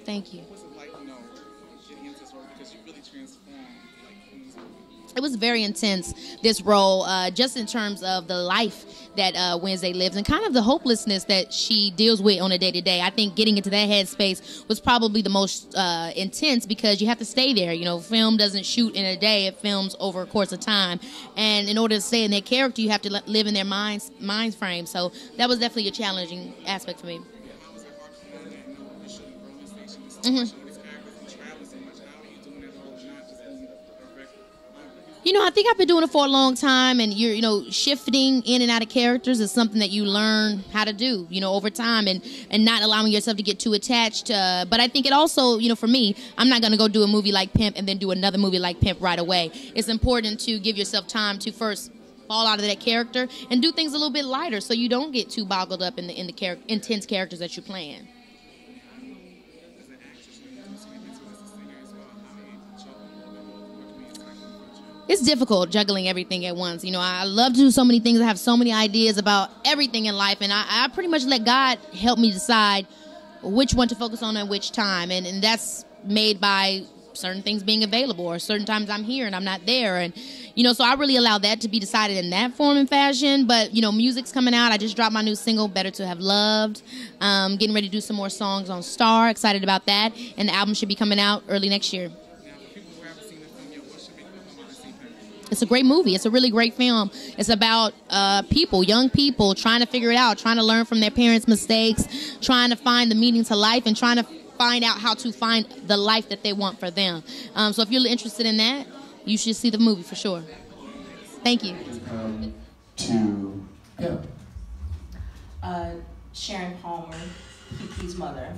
Thank you. What was it like, getting into this role because you really transformed in this movie? It was very intense, this role, just in terms of the life that Wednesday lives and kind of the hopelessness that she deals with on a day-to-day. I think getting into that headspace was probably the most intense because you have to stay there. Film doesn't shoot in a day. It films over a course of time. And in order to stay in that character, you have to live in their mind frame. So that was definitely a challenging aspect for me. Mm-hmm. I think I've been doing it for a long time, and shifting in and out of characters is something that you learn how to do, over time, and not allowing yourself to get too attached. But I think it also, for me, I'm not going to go do a movie like Pimp and then do another movie like Pimp right away. It's important to give yourself time to first fall out of that character and do things a little bit lighter so you don't get too boggled up in the intense characters that you're playing. It's difficult juggling everything at once. I love to do so many things. I have so many ideas about everything in life, and I pretty much let God help me decide which one to focus on at which time, and that's made by certain things being available, or certain times I'm here and I'm not there, and so I really allow that to be decided in that form and fashion. But music's coming out. I just dropped my new single, Better to Have Loved. Getting ready to do some more songs on Star. Excited about that, and the album should be coming out early next year. It's a great movie. It's a really great film. It's about young people trying to figure it out, trying to learn from their parents' mistakes, trying to find the meaning to life, and trying to find out how to find the life that they want for them. So if you're interested in that, you should see the movie for sure. Thank you. To Pimp. Sharon Palmer, Keke's mother,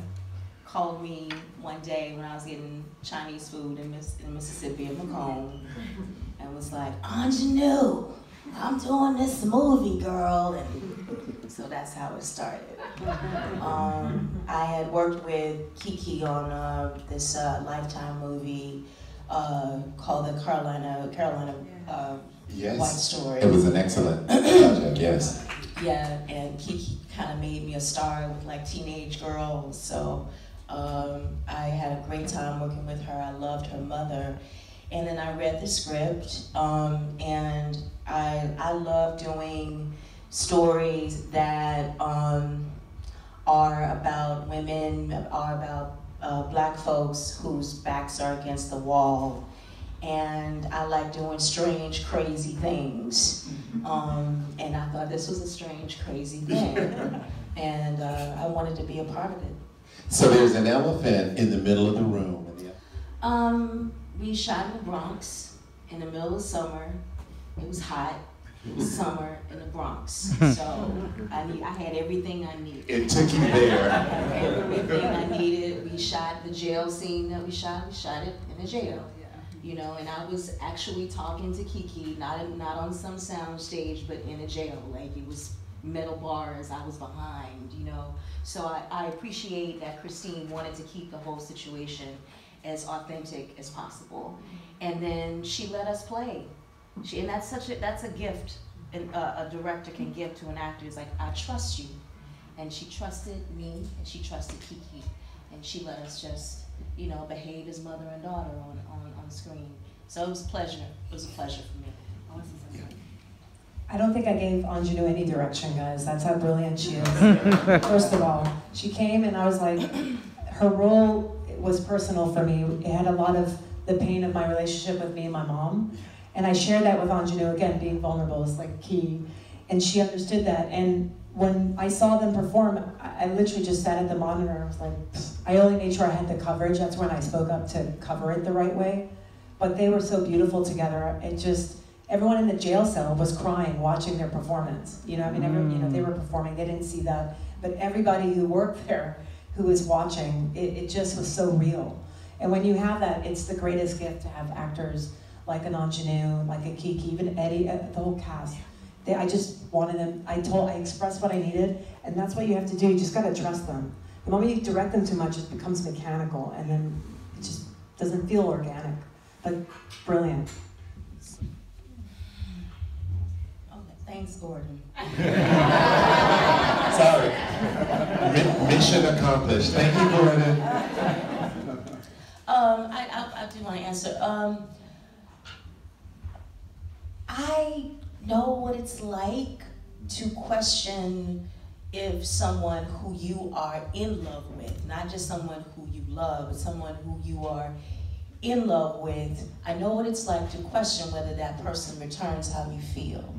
called me one day when I was getting Chinese food in Mississippi in Macomb, and was like, "Aunjanue, I'm doing this movie, girl." And so that's how it started. I had worked with Keke on this Lifetime movie called the Carolina yes. White Story. It was an excellent project, yes. Yeah, and Keke kind of made me a star with teenage girls. So I had a great time working with her. I loved her mother. And then I read the script, and I love doing stories that are about women, are about black folks whose backs are against the wall. And I like doing strange, crazy things. And I thought this was a strange, crazy thing. And I wanted to be a part of it. So there's an elephant in the middle of the room. We shot in the Bronx in the middle of summer. It was hot. It was summer in the Bronx. So I had everything I needed. It took you there. I had everything I needed. We shot the jail scene that we shot it in a jail. And I was actually talking to Keke, not on some sound stage, but in a jail. It was metal bars, I was behind, So I appreciate that Christine wanted to keep the whole situation as authentic as possible. And then she let us play. And that's a gift a director can give to an actor. It's like, I trust you. And she trusted me, and she trusted Keke. And she let us just, behave as mother and daughter on screen. So it was a pleasure. It was a pleasure for me. I don't think I gave Aunjanue any direction, guys. That's how brilliant she is. First of all, she came and I was like, her role was personal for me. It had a lot of the pain of my relationship with me and my mom. And I shared that with Aunjanue, again, being vulnerable is key. And she understood that. And when I saw them perform, I literally just sat at the monitor. I was like, I only made sure I had the coverage. That's when I spoke up to cover it the right way. But they were so beautiful together. It just, everyone in the jail cell was crying watching their performance. They were performing, they didn't see that. But everybody who worked there, who was watching, it just was so real. And when you have that, it's the greatest gift to have actors like an Aunjanue, like a Keke, even Eddie, the whole cast. I just wanted them, I expressed what I needed, and that's what you have to do. You just gotta trust them. The moment you direct them too much, it becomes mechanical, and then it just doesn't feel organic. But brilliant. Oh, thanks, Gordon. Sorry. Mission accomplished. Thank you, Gordon. I do want to answer. I know what it's like to question if someone who you are in love with, not just someone who you love, but someone who you are in love with, I know what it's like to question whether that person returns how you feel.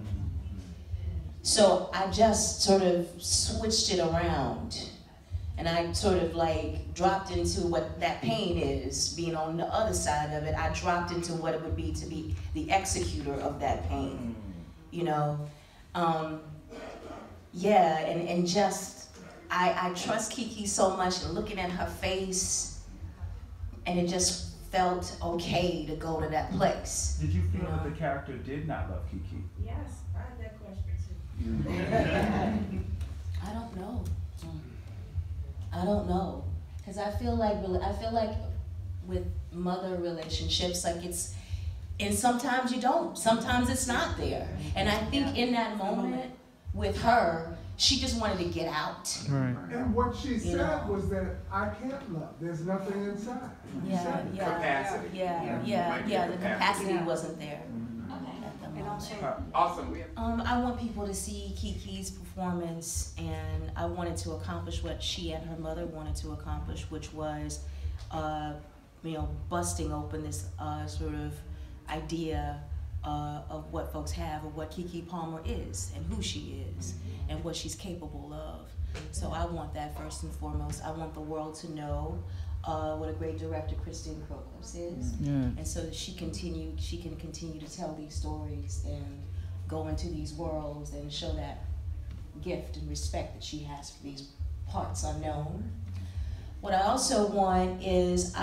So I just sort of switched it around, and I sort of like dropped into what that pain is, being on the other side of it. I dropped into what it would be to be the executor of that pain, you know? Yeah, and just, I trust Keke so much, and looking at her face, and it just felt okay to go to that place. Did you feel that the character did not love Keke? Yes, I had that question too. I don't know. I don't know, because I feel like with mother relationships, like it's, and sometimes you don't. Sometimes it's not there. And I think in that moment with her, she just wanted to get out. Right. And what she said was that I can't love. There's nothing inside. Capacity. The capacity wasn't there. Awesome. I want people to see Keke's performance, and I wanted to accomplish what she and her mother wanted to accomplish, which was, busting open this sort of idea of what folks have of what Keke Palmer is and who she is and what she's capable of. So I want that first and foremost. I want the world to know what a great director Christine Crocos is, and so that she can continue to tell these stories and go into these worlds and show that gift and respect that she has for these parts unknown. What I also want is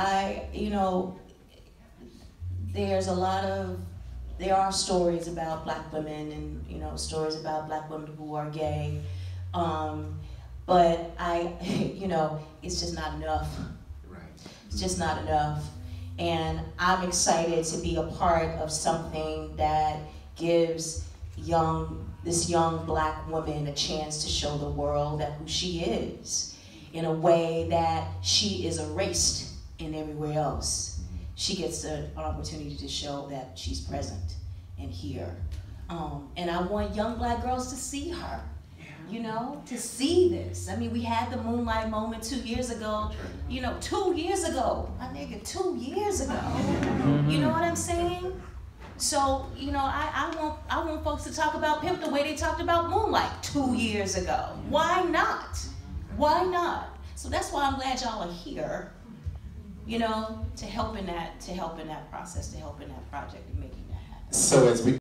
there are stories about Black women and stories about Black women who are gay, but it's just not enough. It's just not enough. And I'm excited to be a part of something that gives this young Black woman a chance to show the world that who she is in a way that she is erased in everywhere else. She gets an opportunity to show that she's present and here. And I want young Black girls to see her. To see this. I mean, we had the Moonlight moment 2 years ago. 2 years ago. My nigga, 2 years ago. You know what I'm saying? So, I want folks to talk about PIMP the way they talked about Moonlight 2 years ago. Why not? Why not? So that's why I'm glad y'all are here. To help in that process, to help in that project and making that happen. So as we